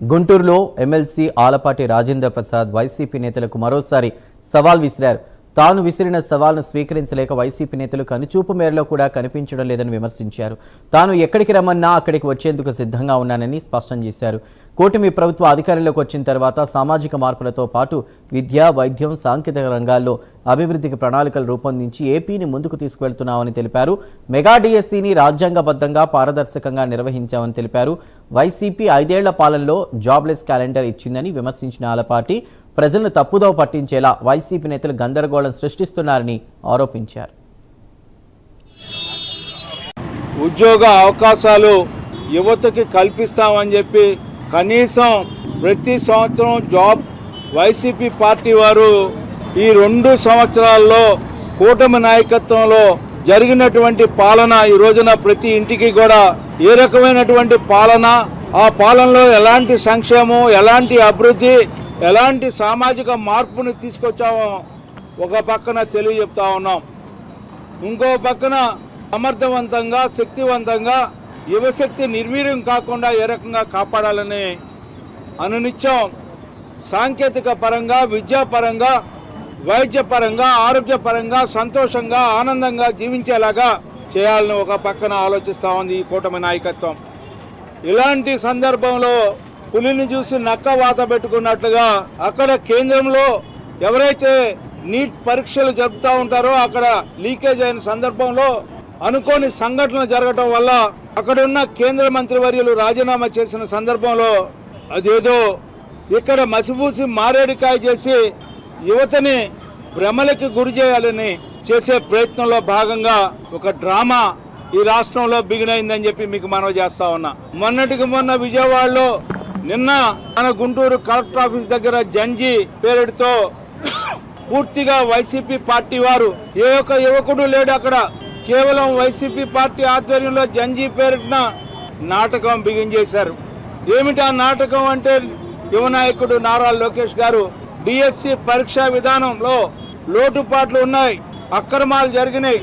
గుంటూరులో MLC Alapati Rajendra Prasad YCP నేతలకు మరోసారి సవాల్ విసిరారు. తాను విసిరిన సవాల్ను స్వీకరించలేక వైసీపీ నేతలు కనుచూపు మేరలో కూడా కనిపించడం లేదని విమర్శించారు. తాను ఎక్కడికి రమ్మన్నా అక్కడికి వచ్చేందుకు సిద్ధంగా ఉన్నానని స్పష్టం చేశారు. కూటమి ప్రభుత్వ అధికారంలోకి వచ్చిన తర్వాత సామాజిక మార్పులతో పాటు విద్య, వైద్యం, సాంకేతిక రంగాల్లో అభివృద్ధికి ప్రణాళికలు రూపొందించి ఏపీని ముందుకు తీసుకువెళ్తున్నామని తెలిపారు. మెగా డిఎస్సీని రాజ్యాంగబద్ధంగా పారదర్శకంగా నిర్వహించామని తెలిపారు. వైసీపీ 5 ఏళ్ల పాలనలో జాబ్లెస్ క్యాలెండర్ ఇచ్చిందని విమర్శించిన ఆలపాటి ప్రజలను తప్పుదోవ పట్టించేలా వైసీపీ నేతలు గందరగోళం సృష్టిస్తున్నారని ఆరోపించారు. ఉద్యోగ అవకాశాలు యువతకి కల్పిస్తామని చెప్పి కనీసం ప్రతి సంవత్సరం జాబ్ వైసీపీ పార్టీ వారు ఈ 2 సంవత్సరాల్లో కూటమి నాయకత్వంలో జరిగినటువంటి పాలన ఈ రోజున ప్రతి ఇంటికి కూడా ఏ రకమైనటువంటి పాలన, ఆ పాలనలో ఎలాంటి సంక్షేమం, ఎలాంటి అభివృద్ధి, ఎలాంటి సామాజిక మార్పుని తీసుకొచ్చామో ఒక పక్కన తెలియజెప్తా ఉన్నాం. ఇంకో పక్కన సమర్థవంతంగా, శక్తివంతంగా యువశక్తి నిర్వీర్యం కాకుండా ఏ రకంగా కాపాడాలని అనునిత్యం సాంకేతిక పరంగా, విద్యాపరంగా, వైద్యపరంగా, ఆరోగ్యపరంగా సంతోషంగా, ఆనందంగా జీవించేలాగా చేయాలని ఒక పక్కన ఆలోచిస్తూ ఉంది ఈ కూటమి నాయకత్వం. ఇలాంటి సందర్భంలో పులిని చూసి నక్క వాత పెట్టుకున్నట్లుగా అక్కడ కేంద్రంలో ఎవరైతే నీట్ పరీక్షలు జరుపుతూ ఉంటారో అక్కడ లీకేజ్ అయిన సందర్భంలో అనుకోని సంఘటనలు జరగటం వల్ల అక్కడున్న కేంద్ర మంత్రివర్యులు రాజీనామా చేసిన సందర్భంలో అదేదో ఇక్కడ మసిపూసి మారేడికాయ చేసి యువతని భ్రమలకి గురి చేయాలని చేసే ప్రయత్నంలో భాగంగా ఒక డ్రామా ఈ రాష్ట్రంలో బిగినైందని చెప్పి మీకు మనవి చేస్తా ఉన్నా. మొన్నటికి మొన్న విజయవాడలో, నిన్న మన గుంటూరు కలెక్టర్ ఆఫీస్ దగ్గర జంజీ పేరుతో పూర్తిగా వైసీపీ పార్టీ వారు, ఏ ఒక్క యువకుడు లేడు అక్కడ, కేవలం వైసీపీ పార్టీ ఆధ్వర్యంలో జంజీ పేరిట నాటకం బిగించేశారు. ఏమిటి ఆ నాటకం అంటే, యువ నాయకుడు నారా లోకేష్ గారు డిఎస్సి పరీక్షా విధానంలో లోటుపాట్లు ఉన్నాయి, అక్రమాలు జరిగినాయి,